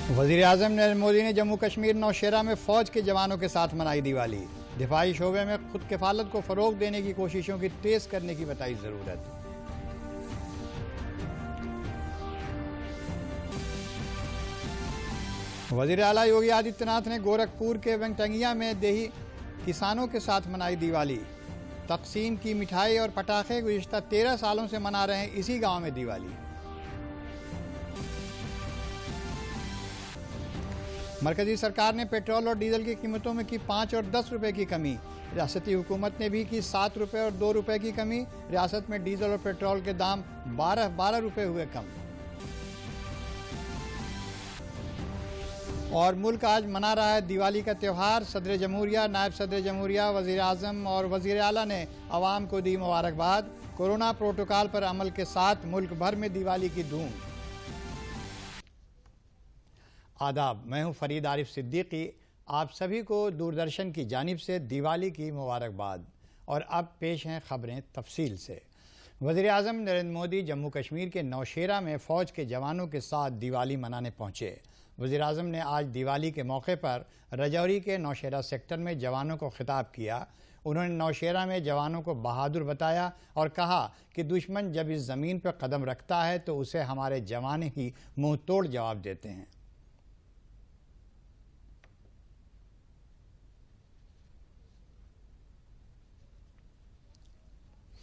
वज़ीर-ए-आज़म नरेंद्र मोदी ने जम्मू कश्मीर नौशेरा में फ़ौज के जवानों के साथ मनाई दिवाली। दिफाई शोबे में खुद किफ़ालत को फ़रोग देने की कोशिशों की तेज़ करने की बताई ज़रूरत। वज़ीर आला योगी आदित्यनाथ ने गोरखपुर के वेंगटंगिया में देही किसानों के साथ मनाई दिवाली। तकसीम की मिठाई और पटाखे गुज़िश्ता 13 सालों से मना रहे हैं इसी गांव में दिवाली। मरकजी सरकार ने पेट्रोल और डीजल की कीमतों में की 5 और 10 रुपए की कमी। रियासती हुकूमत ने भी की 7 रुपए और 2 रुपए की कमी। रियासत में डीजल और पेट्रोल के दाम 12 रुपए हुए कम। और मुल्क आज मना रहा है दिवाली का त्यौहार। सदर जमहूरिया, नायब सदर जमहूरिया, वज़ीर आज़म और वज़ीर आला ने अवाम को दी मुबारकबाद। कोरोना प्रोटोकॉल पर अमल के साथ मुल्क भर में दिवाली की धूम। आदाब, मैं हूं फरीद आरिफ सिद्दीकी। आप सभी को दूरदर्शन की जानिब से दिवाली की मुबारकबाद। और अब पेश हैं खबरें तफसील से। वज़ीर आज़म नरेंद्र मोदी जम्मू कश्मीर के नौशेरा में फ़ौज के जवानों के साथ दिवाली मनाने पहुंचे। वज़ीर आज़म ने आज दिवाली के मौके पर रजौरी के नौशेरा सेक्टर में जवानों को खिताब किया। उन्होंने नौशेरा में जवानों को बहादुर बताया और कहा कि दुश्मन जब इस ज़मीन पर कदम रखता है तो उसे हमारे जवान ही मुँह तोड़ जवाब देते हैं।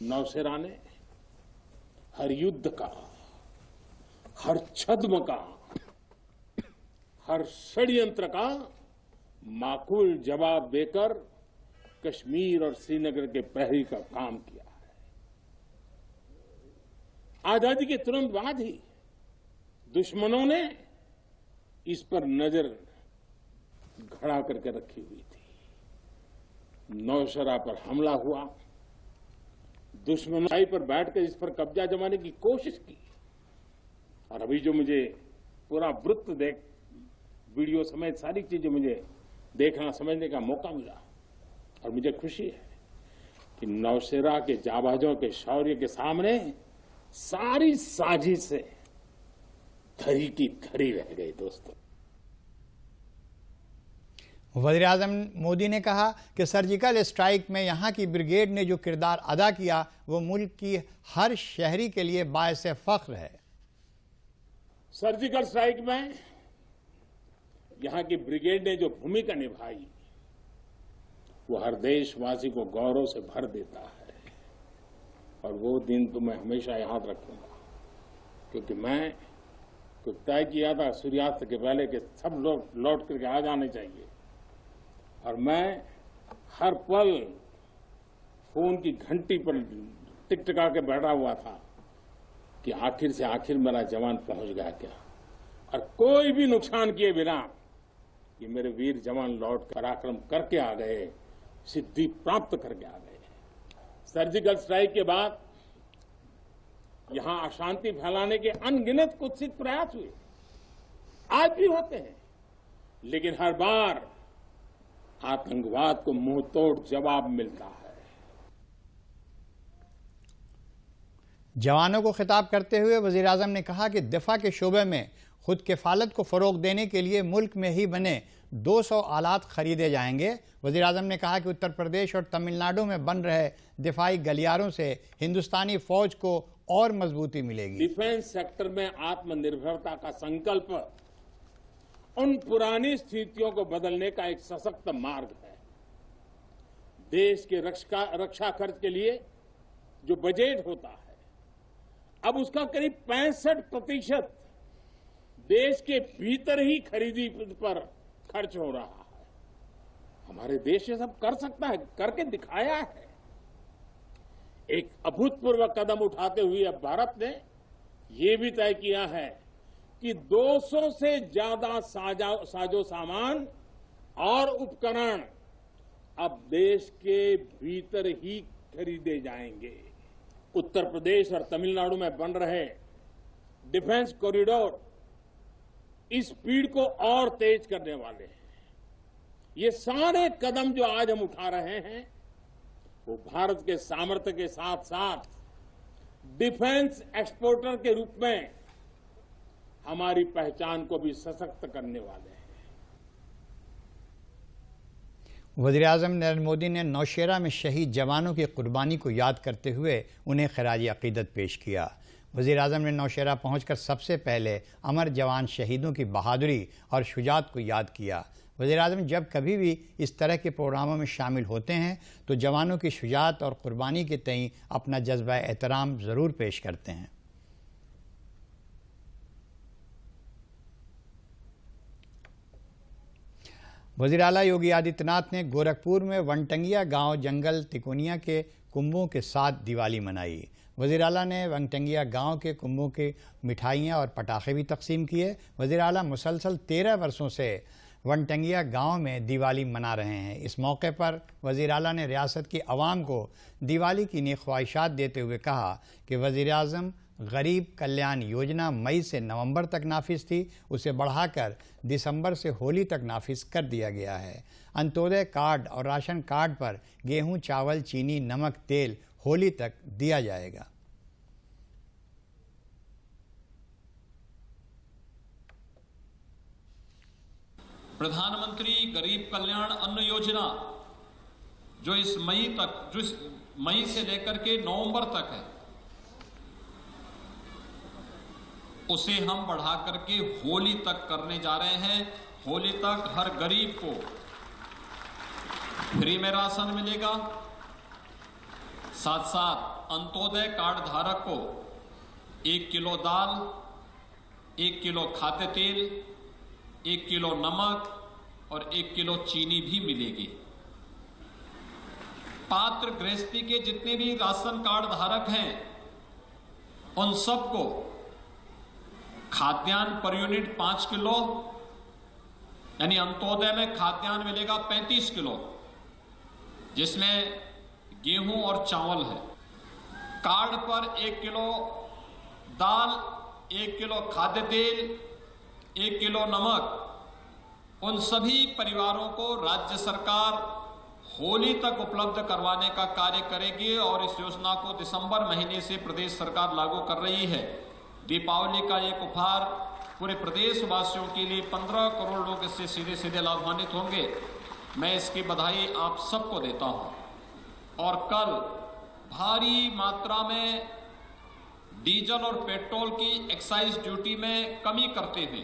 नौसेना ने हर युद्ध का, हर छद्म का, हर षड्यंत्र का माकूल जवाब देकर कश्मीर और श्रीनगर के प्रहरी का काम किया है। आजादी के तुरंत बाद ही दुश्मनों ने इस पर नजर घड़ा करके रखी हुई थी। नौशेरा पर हमला हुआ, दुश्मनाई पर बैठकर इस पर कब्जा जमाने की कोशिश की। और अभी जो मुझे पूरा वृत्त वीडियो समेत सारी चीजें मुझे देखना समझने का मौका मिला और मुझे खुशी है कि नौशेरा के जाबाजों के शौर्य के सामने सारी साजिशें धरी की धरी रह गई। दोस्तों, वज़ीर-ए-आज़म मोदी ने कहा कि सर्जिकल स्ट्राइक में यहाँ की ब्रिगेड ने जो किरदार अदा किया वो मुल्क की हर शहरी के लिए बायसे फख्र है। सर्जिकल स्ट्राइक में यहाँ की ब्रिगेड ने जो भूमिका निभाई वो हर देशवासी को गौरव से भर देता है। और वो दिन तो मैं हमेशा याद रखूंगा, क्योंकि मैं तो तय किया था सूर्यास्त के पहले कि सब लोग लौट करके आ जाने चाहिए। और मैं हर पल फोन की घंटी पर टिकटिका के बैठा हुआ था कि आखिर से आखिर मेरा जवान पहुंच गया क्या, और कोई भी नुकसान किए बिना ये मेरे वीर जवान लौट पराक्रम करके आ गए, सिद्धि प्राप्त करके आ गए। सर्जिकल स्ट्राइक के बाद यहां अशांति फैलाने के अनगिनत कुत्सित प्रयास हुए, आज भी होते हैं, लेकिन हर बार आतंकवाद को मुंह तोड़ जवाब मिलता है। जवानों को खिताब करते हुए वज़ीर आज़म ने कहा कि दिफा के शोबे में खुद किफ़ालत को फ़रोग देने के लिए मुल्क में ही बने 200 आलात खरीदे जाएंगे। वज़ीर आज़म ने कहा कि उत्तर प्रदेश और तमिलनाडु में बन रहे दिफाई गलियारों से हिंदुस्तानी फौज को और मजबूती मिलेगी। डिफेंस सेक्टर में आत्मनिर्भरता का संकल्प उन पुरानी स्थितियों को बदलने का एक सशक्त मार्ग है। देश के रक्षा खर्च के लिए जो बजट होता है, अब उसका करीब 65% देश के भीतर ही खरीदी पर खर्च हो रहा है। हमारे देश ये सब कर सकता है, करके दिखाया है। एक अभूतपूर्व कदम उठाते हुए अब भारत ने ये भी तय किया है कि 200 से ज्यादा साजो सामान और उपकरण अब देश के भीतर ही खरीदे जाएंगे। उत्तर प्रदेश और तमिलनाडु में बन रहे डिफेंस कॉरिडोर इस स्पीड को और तेज करने वाले हैं। ये सारे कदम जो आज हम उठा रहे हैं वो भारत के सामर्थ्य के साथ साथ डिफेंस एक्सपोर्टर के रूप में हम हमारी पहचान को भी सशक्त करने वाले हैं। वज़ीर-ए-आज़म नरेंद्र मोदी ने नौशेरा में शहीद जवानों की कुर्बानी को याद करते हुए उन्हें खराज अक़ीदत पेश किया। वज़ीर-ए-आज़म ने नौशेरा पहुंचकर सबसे पहले अमर जवान शहीदों की बहादुरी और शुजाअत को याद किया। वज़ीर-ए-आज़म जब कभी भी इस तरह के प्रोग्रामों में शामिल होते हैं तो जवानों की शुजाअत और कुर्बानी के तईं अपना जज्बा एहतराम ज़रूर पेश करते हैं। वज़ीर आला योगी आदित्यनाथ ने गोरखपुर में वनटंगिया गांव जंगल तिकोनिया के कुंभों के साथ दिवाली मनाई। वज़ीर आला ने वनटंगिया गांव के कुंभों की मिठाइयां और पटाखे भी तकसीम किए। वज़ीर आला मुसलसल 13 वर्षों से वनटंगिया गांव में दिवाली मना रहे हैं। इस मौके पर वज़ीर आला ने रियासत की आवाम को दिवाली की नेक ख्वाहिशात देते हुए कहा कि वज़ीर आज़म गरीब कल्याण योजना मई से नवंबर तक नाफिज थी, उसे बढ़ाकर दिसंबर से होली तक नाफिज कर दिया गया है। अंत्योदय कार्ड और राशन कार्ड पर गेहूं, चावल, चीनी, नमक, तेल होली तक दिया जाएगा। प्रधानमंत्री गरीब कल्याण अन्न योजना जो इस मई से लेकर के नवंबर तक है, उसे हम बढ़ा करके होली तक करने जा रहे हैं। होली तक हर गरीब को फ्री में राशन मिलेगा, साथ साथ अंत्योदय कार्ड धारक को 1 किलो दाल, 1 किलो खाद्य तेल, 1 किलो नमक और 1 किलो चीनी भी मिलेगी। पात्र गृहस्थी के जितने भी राशन कार्ड धारक हैं उन सबको खाद्यान्न पर यूनिट 5 किलो, यानी अंत्योदय में खाद्यान्न मिलेगा 35 किलो, जिसमें गेहूं और चावल है। कार्ड पर 1 किलो दाल, 1 किलो खाद्य तेल, 1 किलो नमक, उन सभी परिवारों को राज्य सरकार होली तक उपलब्ध करवाने का कार्य करेगी और इस योजना को दिसंबर महीने से प्रदेश सरकार लागू कर रही है। दीपावली का एक उपहार पूरे प्रदेश वासियों के लिए 15 करोड़ लोग इससे सीधे सीधे लाभान्वित होंगे। मैं इसकी बधाई आप सबको देता हूं। और कल भारी मात्रा में डीजल और पेट्रोल की एक्साइज ड्यूटी में कमी करते हुए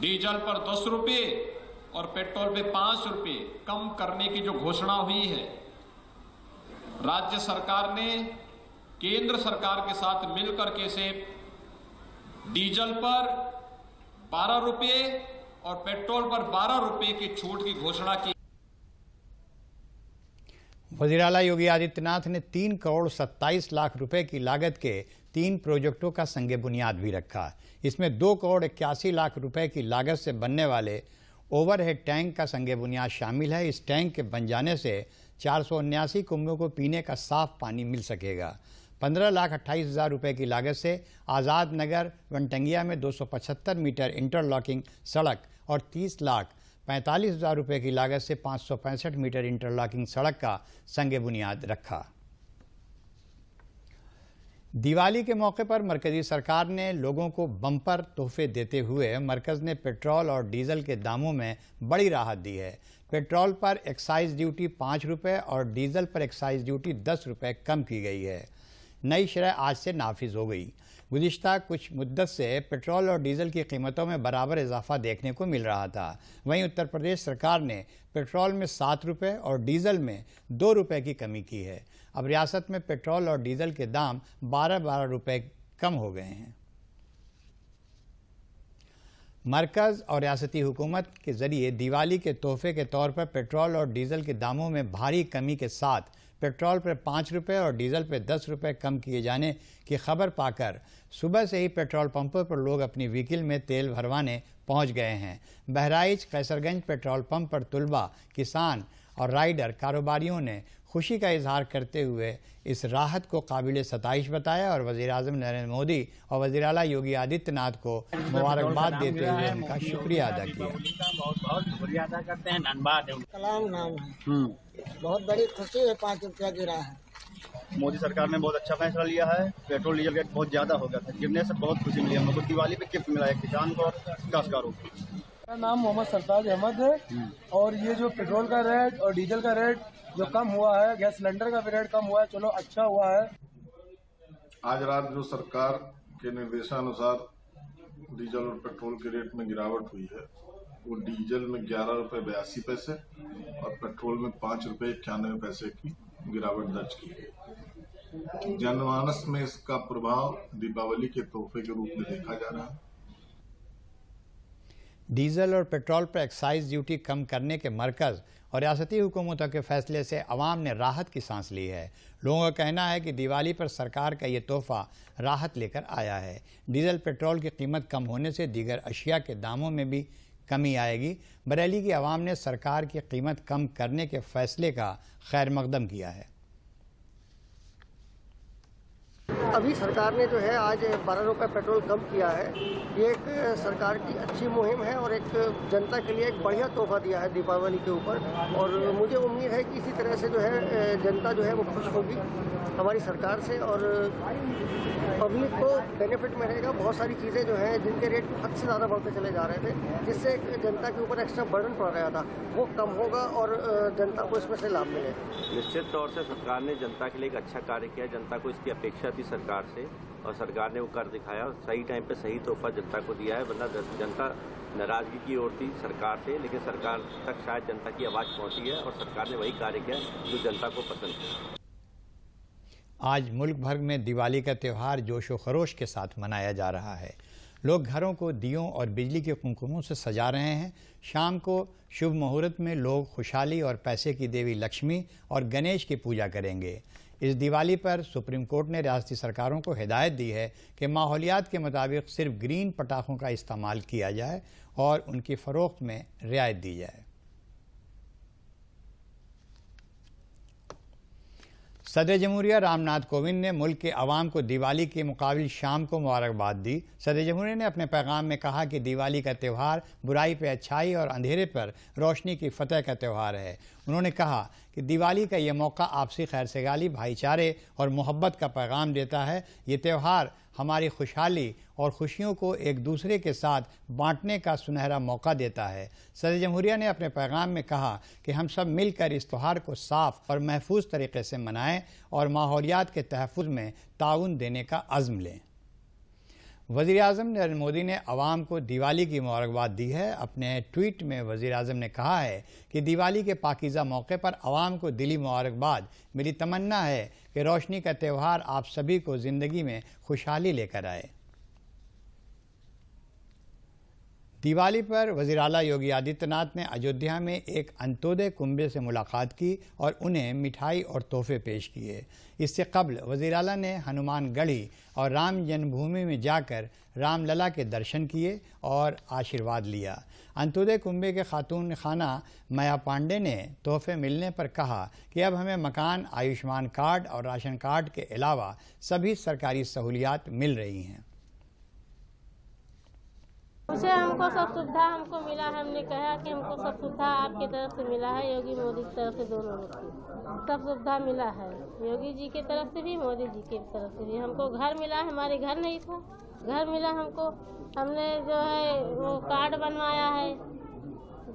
डीजल पर 10 रुपये और पेट्रोल पे 5 रुपये कम करने की जो घोषणा हुई है, राज्य सरकार ने केंद्र सरकार के साथ मिलकर के से डीजल पर 12 रुपये और पेट्रोल पर 12 रुपये की छूट की घोषणा की। वज़ीर आला योगी आदित्यनाथ ने 3 करोड़ 27 लाख रुपए की लागत के 3 प्रोजेक्टों का संगे बुनियाद भी रखा। इसमें 2 करोड़ 81 लाख रुपए की लागत से बनने वाले ओवरहेड टैंक का संगे बुनियाद शामिल है। इस टैंक के बन जाने से 479 कुंभों को पीने का साफ पानी मिल सकेगा। 15,28,000 रुपए की लागत से आज़ाद नगर वनटंगिया में 275 मीटर इंटरलॉकिंग सड़क और 30,45,000 रुपए की लागत से 565 मीटर इंटरलॉकिंग सड़क का संगे बुनियाद रखा। दिवाली के मौके पर मरकजी सरकार ने लोगों को बम्पर तोहफे देते हुए मरकज ने पेट्रोल और डीजल के दामों में बड़ी राहत दी है। पेट्रोल पर एक्साइज ड्यूटी 5 रुपये और डीजल पर एक्साइज ड्यूटी 10 रुपये कम की गई है। नई शरह आज से नाफिज हो गई। गुज़िश्ता कुछ मुद्दत से पेट्रोल और डीजल की कीमतों में बराबर इजाफा देखने को मिल रहा था। वहीं उत्तर प्रदेश सरकार ने पेट्रोल में 7 रुपये और डीजल में 2 रुपये की कमी की है। अब रियासत में पेट्रोल और डीजल के दाम 12-12 रुपये कम हो गए हैं। मरकज़ और रियासती हुकूमत के ज़रिए दिवाली के तोहफे के तौर पर पेट्रोल और डीजल के दामों में भारी कमी के साथ पेट्रोल पर 5 रुपये और डीजल पर 10 रुपये कम किए जाने की खबर पाकर सुबह से ही पेट्रोल पंपों पर लोग अपनी व्हीकल में तेल भरवाने पहुंच गए हैं। बहराइच कैसरगंज पेट्रोल पंप पर तुलबा, किसान और राइडर कारोबारियों ने खुशी का इजहार करते हुए इस राहत को काबिल सताइश बताया और वज़ीर-ए-आज़म नरेंद्र मोदी और वज़ीर आला योगी आदित्यनाथ को मुबारकबाद देते हुए उनका शुक्रिया अदा किया। बहुत शुक्रिया अदा करते हैं, धन्यवाद। कलाम नाम है। बहुत बड़ी खुशी है, 5 रुपया गिरा है। मोदी सरकार ने बहुत अच्छा फैसला लिया है। पेट्रोल डीजल रेट बहुत ज़्यादा हो गया था, गिरने से बहुत खुशी मिली हम लोग को। दिवाली पे गिफ्ट मिला है किसान को और काश्तकारों को। मेरा नाम मोहम्मद सरताज अहमद है और ये जो पेट्रोल का रेट और डीजल का रेट जो कम हुआ है, गैस सिलेंडर का भी रेट कम हुआ है, चलो अच्छा हुआ है। आज रात जो सरकार के निर्देशानुसार डीजल और पेट्रोल के रेट में गिरावट हुई है, वो डीजल में 11 रुपये 82 पैसे और पेट्रोल में 5 रुपये 91 पैसे की गिरावट दर्ज की गई। जनमानस में इसका प्रभाव दीपावली के तोहफे के रूप में देखा जा रहा है। डीजल और पेट्रोल पर एक्साइज ड्यूटी कम करने के मरकज़ और रियासती हुकूमतों के फैसले से अवाम ने राहत की सांस ली है। लोगों का कहना है कि दिवाली पर सरकार का ये तोहफा राहत लेकर आया है। डीजल पेट्रोल की कीमत कम होने से दीगर अशिया के दामों में भी कमी आएगी। बरेली की आवाम ने सरकार की कीमत कम करने के फैसले का खैर मकदम किया है। अभी सरकार ने जो है आज 12 रुपये पेट्रोल कम किया है। ये एक सरकार की अच्छी मुहिम है और एक जनता के लिए एक बढ़िया तोहफा दिया है दीपावली के ऊपर। और मुझे उम्मीद है कि इसी तरह से जो है जनता जो है वो खुश होगी हमारी सरकार से और पब्लिक को बेनिफिट मिलेगा। बहुत सारी चीज़ें जो हैं जिनके रेट हद से ज़्यादा बढ़ते चले जा रहे थे, जिससे जनता के ऊपर एक्स्ट्रा बर्डन पड़ रहा था, वो कम होगा और जनता को इसमें से लाभ मिलेगा। निश्चित तौर से सरकार ने जनता के लिए एक अच्छा कार्य किया। जनता को इसकी अपेक्षा थी सरकार से और सरकार ने वो कर दिखाया। सही टाइम पे सही तोहफा जनता को दिया है, वरना जनता नाराजगी की ओर थी सरकार से, लेकिन सरकार तक शायद जनता की आवाज़ पहुंची है और सरकार ने वही कार्य किया जो जनता को पसंद है। आज मुल्क भर में दिवाली का त्यौहार जोश व खरोश के साथ मनाया जा रहा है। लोग घरों को दियों और बिजली के कुमकुमों से सजा रहे हैं। शाम को शुभ मुहूर्त में लोग खुशहाली और पैसे की देवी लक्ष्मी और गणेश की पूजा करेंगे। इस दिवाली पर सुप्रीम कोर्ट ने रियासती सरकारों को हिदायत दी है कि माहौलियात के मुताबिक सिर्फ ग्रीन पटाखों का इस्तेमाल किया जाए और उनकी फ़रोख्त में रियायत दी जाए। सदर जमहूरिया रामनाथ कोविंद ने मुल्क के अवाम को दिवाली के मुकाबिल शाम को मुबारकबाद दी। सदर जमहूरिया ने अपने पैगाम में कहा कि दिवाली का त्यौहार बुराई पर अच्छाई और अंधेरे पर रोशनी की फतह का त्यौहार है। उन्होंने कहा कि दिवाली का ये मौका आपसी खैरसगाली, भाईचारे और मोहब्बत का पैगाम देता है। ये त्यौहार हमारी खुशहाली और खुशियों को एक दूसरे के साथ बांटने का सुनहरा मौका देता है। सदर जमहूरिया ने अपने पैगाम में कहा कि हम सब मिलकर इस त्यौहार को साफ और महफूज तरीके से मनाएं और माहौलियात के तहफ़्फ़ुज़ में ताउन देने का अज़्म लें। वज़ीर-ए-आज़म नरेंद्र मोदी ने अवाम को दिवाली की मुबारकबाद दी है। अपने ट्वीट में वज़ीर-ए-आज़म ने कहा है कि दिवाली के पाकीज़ा मौके पर अवाम को दिली मुबारकबाद। मेरी तमन्ना है कि रोशनी का त्यौहार आप सभी को ज़िंदगी में खुशहाली लेकर आए। दिवाली पर वज़ीर आला योगी आदित्यनाथ ने अयोध्या में एक अंत्योदय कुंबे से मुलाकात की और उन्हें मिठाई और तोहफे पेश किए। इससे कबल वज़ीर आला ने हनुमानगढ़ी और राम जन्मभूमि में जाकर रामलला के दर्शन किए और आशीर्वाद लिया। अंत्योदय कुंबे के खातून खाना माया पांडे ने तोहफे मिलने पर कहा कि अब हमें मकान, आयुष्मान कार्ड और राशन कार्ड के अलावा सभी सरकारी सहूलियात मिल रही हैं। उसे हमको सब सुविधा हमको मिला है। हमने कहा कि हमको सब सुविधा आपके तरफ से मिला है, योगी मोदी की तरफ से, दोनों सब सुविधा मिला है। योगी जी की तरफ से भी, मोदी जी की तरफ से भी। हमको घर मिला है, हमारे घर नहीं था, घर मिला हमको। हमने जो है वो कार्ड बनवाया है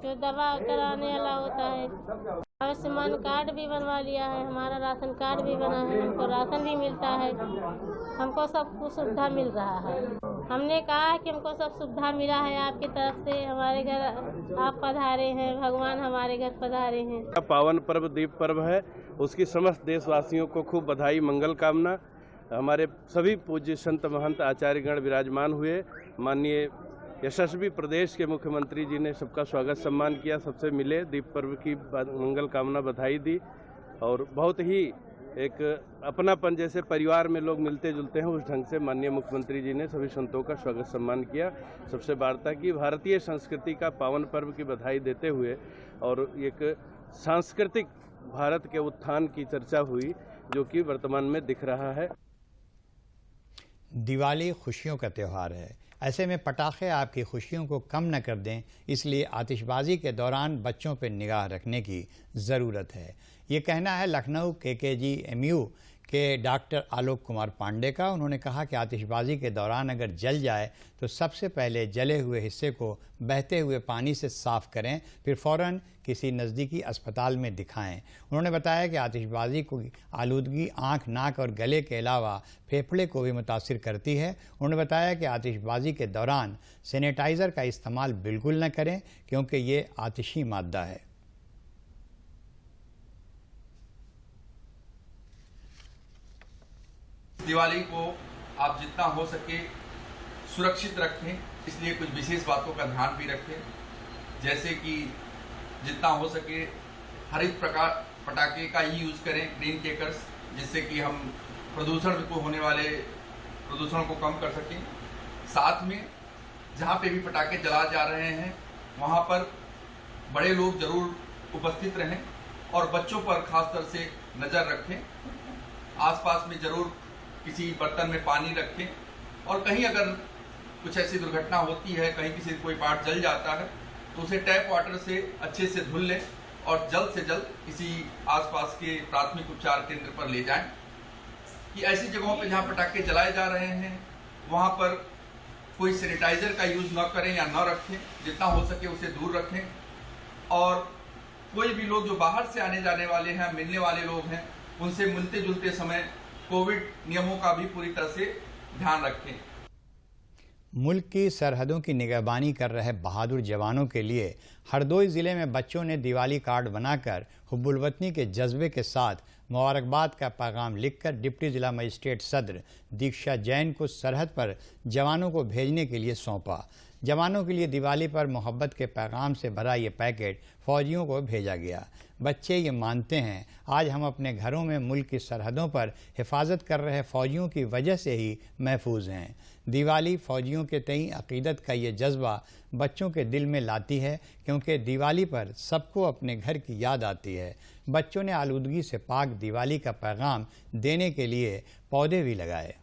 जो दवा कराने वाला होता है। आयुष्मान कार्ड भी बनवा लिया है, हमारा राशन कार्ड भी बना है, हमको राशन भी मिलता है। हमको सब कुछ सुविधा मिल रहा है। हमने कहा कि हमको सब सुविधा मिला है आपकी तरफ से। हमारे घर आप पधारे हैं, भगवान हमारे घर पधारे हैं। पावन पर्व दीप पर्व है, उसकी समस्त देशवासियों को खूब बधाई, मंगल कामना। हमारे सभी पूज्य संत महंत आचार्यगण विराजमान हुए। माननीय यशस्वी प्रदेश के मुख्यमंत्री जी ने सबका स्वागत सम्मान किया, सबसे मिले, दीप पर्व की मंगल कामना, बधाई दी और बहुत ही एक अपनापन जैसे परिवार में लोग मिलते जुलते हैं उस ढंग से माननीय मुख्यमंत्री जी ने सभी संतों का स्वागत सम्मान किया। सबसे वार्ता की, भारतीय संस्कृति का पावन पर्व की बधाई देते हुए और एक सांस्कृतिक भारत के उत्थान की चर्चा हुई जो कि वर्तमान में दिख रहा है। दिवाली खुशियों का त्यौहार है, ऐसे में पटाखे आपकी खुशियों को कम न कर दें, इसलिए आतिशबाजी के दौरान बच्चों पर निगाह रखने की ज़रूरत है। ये कहना है लखनऊ KKG MU के डॉक्टर आलोक कुमार पांडे का। उन्होंने कहा कि आतिशबाजी के दौरान अगर जल जाए तो सबसे पहले जले हुए हिस्से को बहते हुए पानी से साफ करें, फिर फ़ौरन किसी नज़दीकी अस्पताल में दिखाएं। उन्होंने बताया कि आतिशबाजी की आलूदगी आँख, नाक और गले के अलावा फेफड़े को भी मुतासिर करती है। उन्होंने बताया कि आतिशबाजी के दौरान सैनिटाइज़र का इस्तेमाल बिल्कुल न करें क्योंकि ये आतिशी मादा है। दिवाली को आप जितना हो सके सुरक्षित रखें, इसलिए कुछ विशेष बातों का ध्यान भी रखें, जैसे कि जितना हो सके हरित प्रकार पटाखे का ही यूज करें, ग्रीन क्रैकर्स, जिससे कि हम प्रदूषण को होने वाले प्रदूषण को कम कर सकें। साथ में जहाँ पे भी पटाखे जला जा रहे हैं वहाँ पर बड़े लोग जरूर उपस्थित रहें और बच्चों पर खासतौर से नज़र रखें। आसपास में जरूर किसी बर्तन में पानी रखें और कहीं अगर कुछ ऐसी दुर्घटना होती है, कहीं किसी कोई पार्ट जल जाता है तो उसे टैप वाटर से अच्छे से धुल लें और जल्द से जल्द किसी आसपास के प्राथमिक उपचार केंद्र पर ले जाएं। कि ऐसी जगहों पर जहां पटाखे जलाए जा रहे हैं वहां पर कोई सैनिटाइजर का यूज न करें या न रखें, जितना हो सके उसे दूर रखें। और कोई भी लोग जो बाहर से आने जाने वाले हैं, मिलने वाले लोग हैं, उनसे मिलते जुलते समय कोविड नियमों का भी पूरी तरह से ध्यान रखें। मुल्क की सरहदों की निगहबानी कर रहे बहादुर जवानों के लिए हरदोई ज़िले में बच्चों ने दिवाली कार्ड बनाकर हुब्बुल वतनी के जज्बे के साथ मुबारकबाद का पैगाम लिखकर डिप्टी ज़िला मजिस्ट्रेट सदर दीक्षा जैन को सरहद पर जवानों को भेजने के लिए सौंपा। जवानों के लिए दिवाली पर मोहब्बत के पैगाम से भरा ये पैकेट फौजियों को भेजा गया। बच्चे ये मानते हैं आज हम अपने घरों में मुल्क की सरहदों पर हिफाजत कर रहे फ़ौजियों की वजह से ही महफूज हैं। दिवाली फ़ौजियों के तई अक़ीदत का ये जज्बा बच्चों के दिल में लाती है क्योंकि दिवाली पर सबको अपने घर की याद आती है। बच्चों ने आलूदगी से पाक दिवाली का पैगाम देने के लिए पौधे भी लगाए।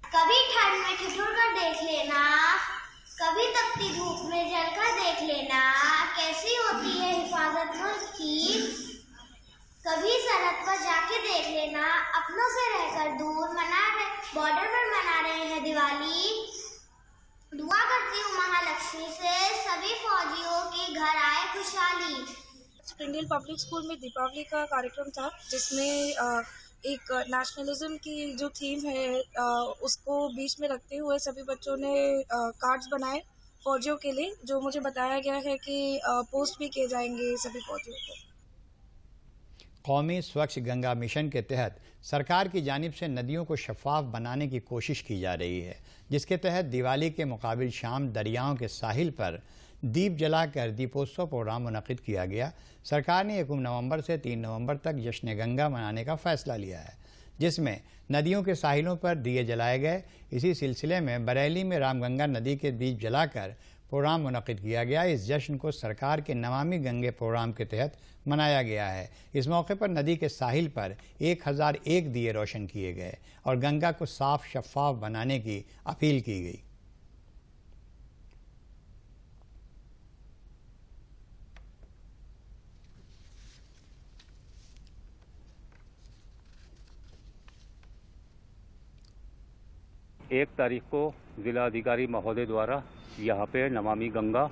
कभी ठंड में ठिठुर कर देख लेना, कभी तपती धूप में जलकर देख लेना, कैसी होती है हिफाजत मुल्क की। कभी सरहद पर जाके देख लेना, अपनों से रहकर दूर बॉर्डर पर मना रहे हैं दिवाली। दुआ करती हूँ महालक्ष्मी से सभी फौजियों के घर आए खुशहाली। स्प्रिंगडील पब्लिक स्कूल में दीपावली का कार्यक्रम था जिसमें एक नेशनलिज्म की जो थीम है उसको बीच में रखते हुए सभी बच्चों ने कार्ड्स बनाए फौजियों के लिए, जो मुझे बताया गया है कि पोस्ट भी किए जाएंगे सभी फौजियों को। कौमी स्वच्छ गंगा मिशन के तहत सरकार की जानिब से नदियों को शफाफ बनाने की कोशिश की जा रही है, जिसके तहत दिवाली के मुकाबिल शाम दरियाओं के साहिल पर दीप जलाकर दीपोत्सव प्रोग्राम मुनक़िद किया गया। सरकार ने 1 नवंबर से 3 नवंबर तक जश्न गंगा मनाने का फ़ैसला लिया है, जिसमें नदियों के साहिलों पर दिए जलाए गए। इसी सिलसिले में बरेली में रामगंगा नदी के दीप जलाकर प्रोग्राम मुनक़िद किया गया। इस जश्न को सरकार के नमामि गंगे प्रोग्राम के तहत मनाया गया है। इस मौके पर नदी के साहिल पर 1001 दिए रोशन किए गए और गंगा को साफ शफाफ बनाने की अपील की गई। एक तारीख को जिला अधिकारी महोदय द्वारा यहाँ पे नमामि गंगा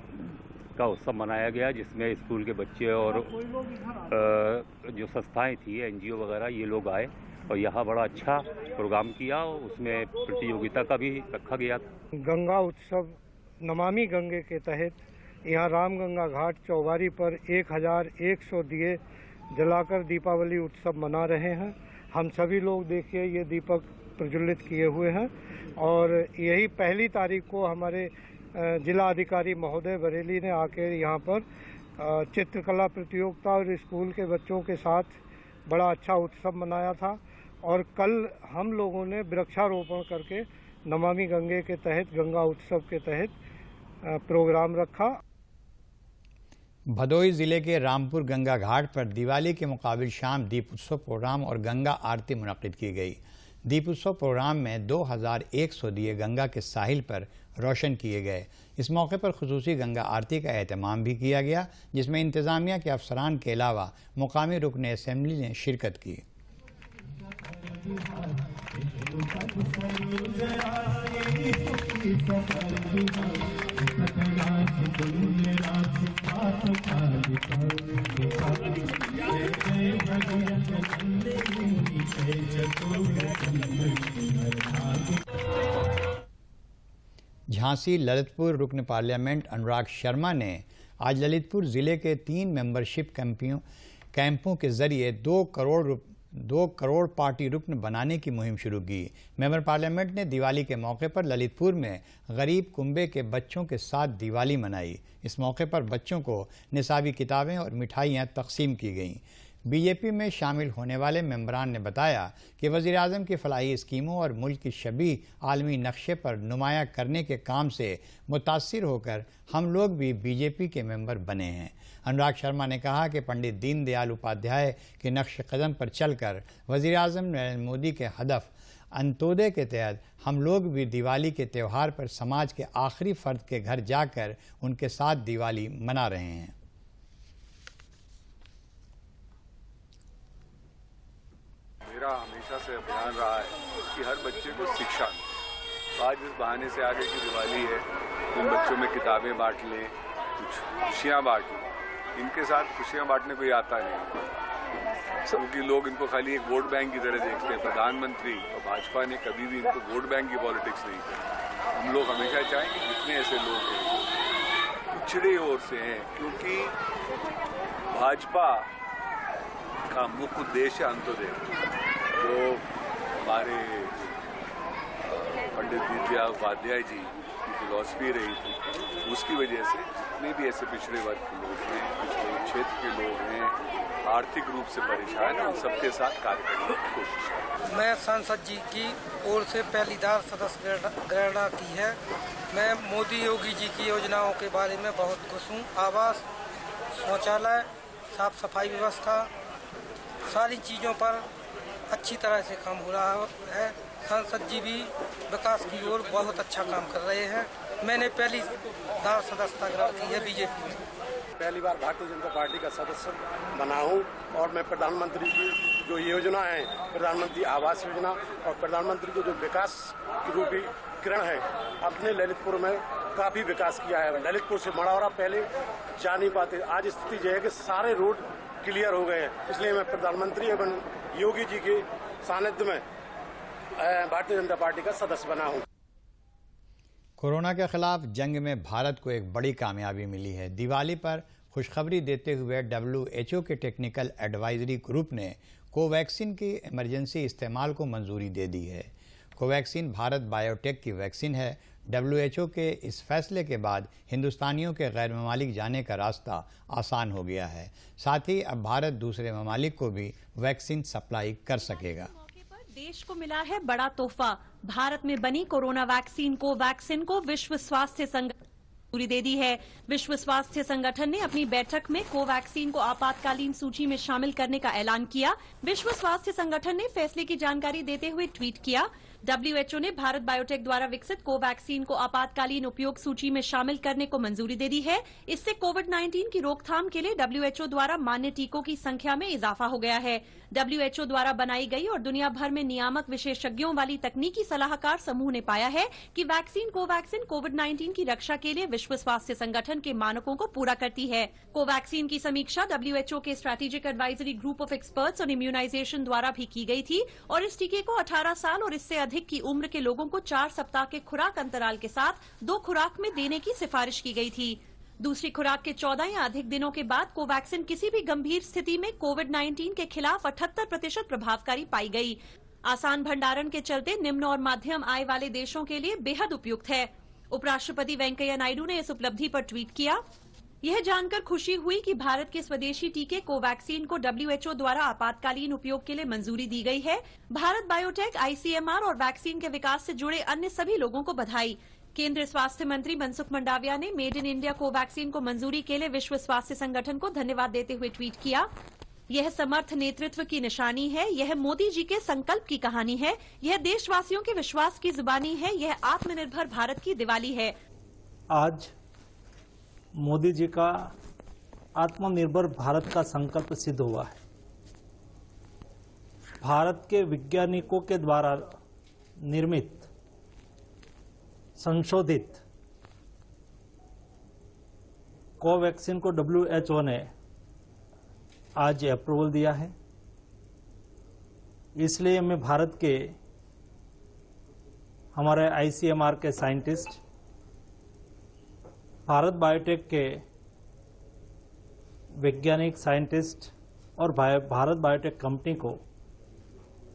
का उत्सव मनाया गया, जिसमें स्कूल के बच्चे और जो संस्थाएं थी NGO वगैरह ये लोग आए और यहाँ बड़ा अच्छा प्रोग्राम किया। उसमें प्रतियोगिता का भी रखा गया। गंगा उत्सव नमामि गंगे के तहत यहाँ रामगंगा घाट चौबारी पर 1100 दिए जलाकर दीपावली उत्सव मना रहे हैं। हम सभी लोग देखिए ये दीपक प्रज्वलित किए हुए हैं और यही पहली तारीख को हमारे जिला अधिकारी महोदय बरेली ने आकर यहाँ पर चित्रकला प्रतियोगिता और स्कूल के बच्चों के साथ बड़ा अच्छा उत्सव मनाया था। और कल हम लोगों ने वृक्षारोपण करके नमामि गंगे के तहत गंगा उत्सव के तहत प्रोग्राम रखा। भदोही ज़िले के रामपुर गंगा घाट पर दिवाली के मुकाबिल शाम दीप उत्सव प्रोग्राम और गंगा आरती मुनक़िद की गई। दीप उत्सव प्रोग्राम में 2100 दिए गंगा के साहिल पर रोशन किए गए। इस मौके पर खुसूसी गंगा आरती का एहतमाम भी किया गया, जिसमें इंतज़ामिया के अफसरान के अलावा मुकामी रुकन असम्बली ने शिरकत की। झांसी ललितपुर रुकन पार्लियामेंट अनुराग शर्मा ने आज ललितपुर ज़िले के 3 मेंबरशिप कैंपों के जरिए 2 करोड़ पार्टी रुकन बनाने की मुहिम शुरू की। मेंबर पार्लियामेंट ने दिवाली के मौके पर ललितपुर में गरीब कुंबे के बच्चों के साथ दिवाली मनाई। इस मौके पर बच्चों को निसाबी किताबें और मिठाइयाँ तकसीम की गईं। बीजेपी में शामिल होने वाले मेंबरान ने बताया कि वज़ीर आज़म की फलाही स्कीमों और मुल्क की छवि आलमी नक्शे पर नुमाया करने के काम से मुतासिर होकर हम लोग भी बीजेपी के मेंबर बने हैं। अनुराग शर्मा ने कहा कि पंडित दीनदयाल उपाध्याय के नक्श कदम पर चलकर वज़ीर आज़म नरेंद्र मोदी के हदफ अंत्योदय के तहत हम लोग भी दिवाली के त्यौहार पर समाज के आखिरी फर्द के घर जाकर उनके साथ दिवाली मना रहे हैं। मेरा हमेशा से अभियान रहा है कि हर बच्चे को शिक्षा मिले। तो आज इस बहाने से आगे की दिवाली है, उन बच्चों में किताबें बांट लें, कुछ खुशियाँ बांट लें। इनके साथ खुशियाँ बांटने कोई आता नहीं, क्योंकि लोग इनको खाली एक वोट बैंक की तरह देखते हैं। प्रधानमंत्री और भाजपा ने कभी भी इनको वोट बैंक की पॉलिटिक्स नहीं की। हम लोग हमेशा चाहेंगे जितने ऐसे लोग हैं पिछड़ी ओर से हैं, क्योंकि भाजपा का मुख्य उद्देश्य अंत्योदय, जो हमारे पंडित दीनदयाल उपाध्याय जी की फिलॉसफी रही थी, उसकी वजह से जितने भी ऐसे पिछड़े वर्ग के लोग हैं, पिछड़े क्षेत्र के लोग हैं, आर्थिक रूप से परेशान हैं, उन सबके साथ कार्य करने की कोशिश है। मैं सांसद जी की ओर से पहली बार सदस्य ग्रहण की है। मैं मोदी योगी जी की योजनाओं के बारे में बहुत खुश हूँ। आवास, शौचालय, साफ सफाई व्यवस्था, सारी चीज़ों पर अच्छी तरह से काम हो रहा है। सांसद जी भी विकास की ओर बहुत अच्छा काम कर रहे हैं। मैंने पहली बार सदस्यता ग्रहण की है बीजेपी में। पहली बार भारतीय जनता पार्टी का सदस्य बना हूँ और मैं प्रधानमंत्री की जो योजना है, प्रधानमंत्री आवास योजना और प्रधानमंत्री को जो विकास रूपी किरण है, अपने ललितपुर में काफ़ी विकास किया है। ललितपुर से मढ़ौरा पहले जा नहीं पाते, आज स्थिति यह है कि सारे रोड क्लियर हो गए हैं। इसलिए मैं प्रधानमंत्री एवं योगी जी के सानिध्य में भारतीय जनता पार्टी का सदस्य बना हूँ। कोरोना के खिलाफ जंग में भारत को एक बड़ी कामयाबी मिली है। दिवाली पर खुशखबरी देते हुए WHO के टेक्निकल एडवाइजरी ग्रुप ने कोवैक्सीन की इमरजेंसी इस्तेमाल को मंजूरी दे दी है। कोवैक्सीन भारत बायोटेक की वैक्सीन है। WHO के इस फैसले के बाद हिंदुस्तानियों के गैर ममालिक जाने का रास्ता आसान हो गया है। साथ ही अब भारत दूसरे ममालिक को भी वैक्सीन सप्लाई कर सकेगा। देश को मिला है बड़ा तोहफा। भारत में बनी कोरोना वैक्सीन को विश्व स्वास्थ्य संगठन मंजूरी दे दी है। विश्व स्वास्थ्य संगठन ने अपनी बैठक में कोवैक्सीन को आपातकालीन सूची में शामिल करने का ऐलान किया। विश्व स्वास्थ्य संगठन ने फैसले की जानकारी देते हुए ट्वीट किया, WHO ने भारत बायोटेक द्वारा विकसित कोवैक्सीन को आपातकालीन उपयोग सूची में शामिल करने को मंजूरी दे दी है। इससे कोविड-19 की रोकथाम के लिए WHO द्वारा मान्य टीकों की संख्या में इजाफा हो गया है। WHO द्वारा बनाई गई और दुनिया भर में नियामक विशेषज्ञों वाली तकनीकी सलाहकार समूह ने पाया है कि वैक्सीन कोवैक्सीन कोविड-19 की रक्षा के लिए विश्व स्वास्थ्य संगठन के मानकों को पूरा करती है। कोवैक्सीन की समीक्षा WHO के strategic advisory group of experts on immunisation द्वारा भी की गई थी और इस टीके को 18 साल और इससे अधिक की उम्र के लोगों को 4 सप्ताह के खुराक अंतराल के साथ 2 खुराक में देने की सिफारिश की गई थी। दूसरी खुराक के 14 या अधिक दिनों के बाद कोवैक्सीन किसी भी गंभीर स्थिति में कोविड-19 के खिलाफ 78% प्रभावकारी पाई गई। आसान भंडारण के चलते निम्न और मध्यम आय वाले देशों के लिए बेहद उपयुक्त है। उपराष्ट्रपति वेंकैया नायडू ने इस उपलब्धि पर ट्वीट किया, यह जानकर खुशी हुई कि भारत के स्वदेशी टीके कोवैक्सीन को WHO द्वारा आपातकालीन उपयोग के लिए मंजूरी दी गई है। भारत बायोटेक, ICMR और वैक्सीन के विकास से जुड़े अन्य सभी लोगों को बधाई। केंद्रीय स्वास्थ्य मंत्री मनसुख मंडाविया ने मेड इन इंडिया कोवैक्सीन को मंजूरी के लिए विश्व स्वास्थ्य संगठन को धन्यवाद देते हुए ट्वीट किया, यह समर्थ नेतृत्व की निशानी है, यह मोदी जी के संकल्प की कहानी है, यह देशवासियों के विश्वास की जुबानी है, यह आत्मनिर्भर भारत की दिवाली है। आज मोदी जी का आत्मनिर्भर भारत का संकल्प सिद्ध हुआ है। भारत के वैज्ञानिकों के द्वारा निर्मित संशोधित कोवैक्सीन को WHO ने आज अप्रूवल दिया है। इसलिए मैं भारत के हमारे ICMR के साइंटिस्ट, भारत बायोटेक के वैज्ञानिक साइंटिस्ट और भारत बायोटेक कंपनी को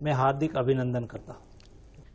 मैं हार्दिक अभिनंदन करता हूं।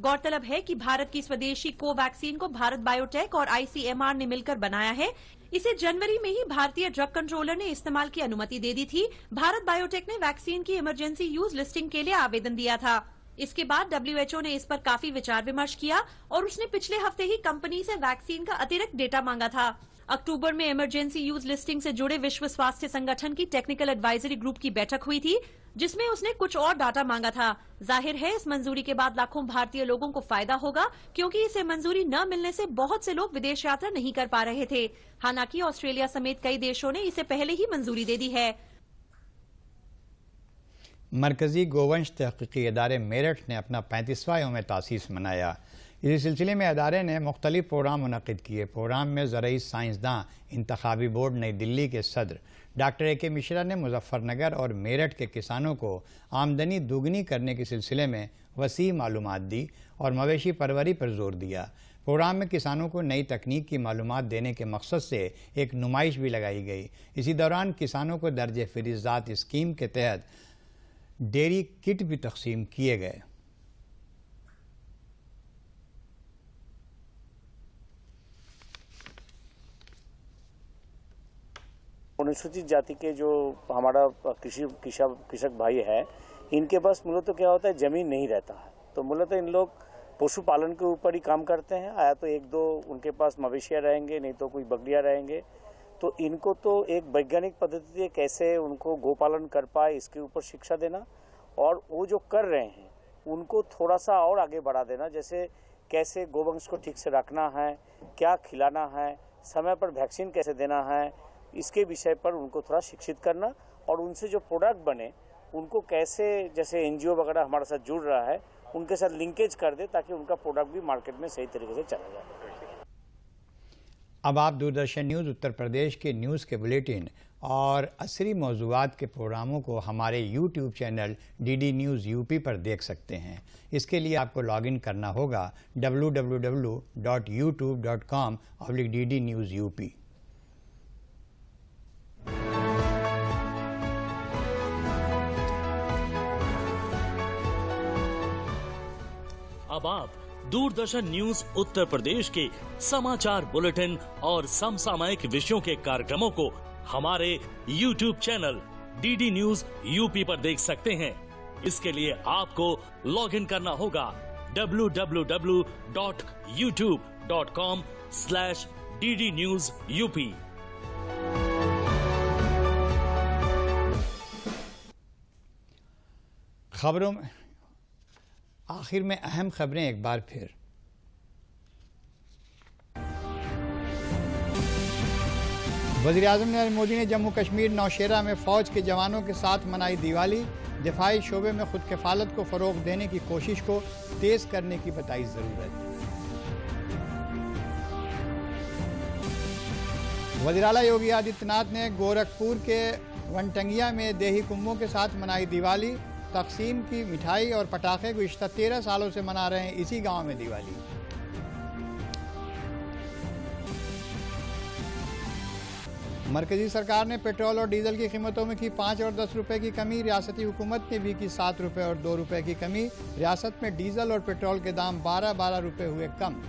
गौरतलब है कि भारत की स्वदेशी कोवैक्सीन को भारत बायोटेक और ICMR ने मिलकर बनाया है। इसे जनवरी में ही भारतीय ड्रग कंट्रोलर ने इस्तेमाल की अनुमति दे दी थी। भारत बायोटेक ने वैक्सीन की इमरजेंसी यूज लिस्टिंग के लिए आवेदन दिया था। इसके बाद WHO ने इस पर काफी विचार विमर्श किया और उसने पिछले हफ्ते ही कंपनी से वैक्सीन का अतिरिक्त डेटा मांगा था। अक्टूबर में इमरजेंसी यूज लिस्टिंग से जुड़े विश्व स्वास्थ्य संगठन की टेक्निकल एडवाइजरी ग्रुप की बैठक हुई थी, जिसमें उसने कुछ और डाटा मांगा था। जाहिर है इस मंजूरी के बाद लाखों भारतीय लोगों को फायदा होगा, क्योंकि इसे मंजूरी न मिलने से बहुत से लोग विदेश यात्रा नहीं कर पा रहे थे। हालांकि ऑस्ट्रेलिया समेत कई देशों ने इसे पहले ही मंजूरी दे दी है। मरकजी गोवंश तहकीकी इदारे मेरठ ने अपना 35वां यौम तासीस मनाया। इसी सिलसिले में अदारे ने मुख्तलिफ प्रोग्राम मुनक़िद किए। प्रोग्राम में ज़रई साइंसदां इंतखाबी बोर्ड नई दिल्ली के सदर डॉक्टर AK मिश्रा ने मुजफ्फरनगर और मेरठ के किसानों को आमदनी दोगुनी करने के सिलसिले में वसी मालूमात दी और मवेशी परवरी पर जोर दिया। प्रोग्राम में किसानों को नई तकनीक की मालूमात देने के मकसद से एक नुमाइश भी लगाई गई। इसी दौरान किसानों को दर्जे फ़िरिज़ात स्कीम के तहत डेयरी किट भी तकसीम किए गए। अनुसूचित जाति के जो हमारा कृषक भाई है, इनके पास मूलतः क्या होता है, जमीन नहीं रहता है, तो मूलतः इन लोग पशुपालन के ऊपर ही काम करते हैं। आया तो एक दो उनके पास मवेशियाँ रहेंगे, नहीं तो कोई बकरियाँ रहेंगे। तो इनको तो एक वैज्ञानिक पद्धति से कैसे उनको गोपालन कर पाए, इसके ऊपर शिक्षा देना, और वो जो कर रहे हैं उनको थोड़ा सा और आगे बढ़ा देना। जैसे कैसे गोवंश को ठीक से रखना है, क्या खिलाना है, समय पर वैक्सीन कैसे देना है, इसके विषय पर उनको थोड़ा शिक्षित करना, और उनसे जो प्रोडक्ट बने उनको कैसे, जैसे NGO वगैरह हमारे साथ जुड़ रहा है, उनके साथ लिंकेज कर दे ताकि उनका प्रोडक्ट भी मार्केट में सही तरीके से चला जाए। अब आप दूरदर्शन न्यूज़ उत्तर प्रदेश के न्यूज़ के बुलेटिन और असरी मौज़ूआत के प्रोग्रामों को हमारे YouTube channel DD News UP पर देख सकते हैं। इसके लिए आपको लॉगिन करना होगा www.youtube.com/DD News UP। अब आप दूरदर्शन न्यूज उत्तर प्रदेश के समाचार बुलेटिन और समसामयिक विषयों के कार्यक्रमों को हमारे YouTube channel DD News UP पर देख सकते हैं। इसके लिए आपको लॉगिन करना होगा www.youtube.com/DD News UP। खबरों में आखिर में अहम खबरें एक बार फिर। वज़ीर-ए-आज़म नरेंद्र मोदी ने जम्मू कश्मीर नौशेरा में फ़ौज के जवानों के साथ मनाई दिवाली। दिफाई शोबे में खुद किफ़ालत को फ़रोग़ देने की कोशिश को तेज़ करने की बताई ज़रूरत। वज़ीर आला योगी आदित्यनाथ ने गोरखपुर के वनटंगिया में देही कुंभों के साथ मनाई दिवाली। तकसीम की मिठाई और पटाखे गुज़िश्ता 13 सालों से मना रहे हैं इसी गांव में दिवाली। मरकजी सरकार ने पेट्रोल और डीजल की कीमतों में की 5 और 10 रुपए की कमी। रियासती हुकूमत ने भी की 7 रुपए और 2 रुपए की कमी। रियासत में डीजल और पेट्रोल के दाम 12-12 रुपए हुए कम।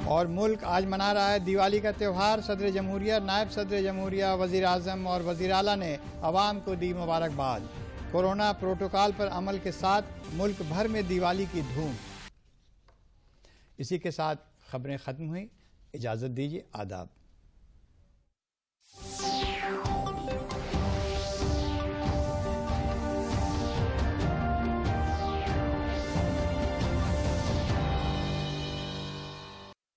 और मुल्क आज मना रहा है दिवाली का त्यौहार। सदर जमहूरिया, नायब सदर जमहूरिया, वज़ीर आज़म और वज़ीर आला ने अवाम को दी मुबारकबाद। कोरोना प्रोटोकॉल पर अमल के साथ मुल्क भर में दिवाली की धूम। इसी के साथ खबरें ख़त्म हुई। इजाज़त दीजिए। आदाब।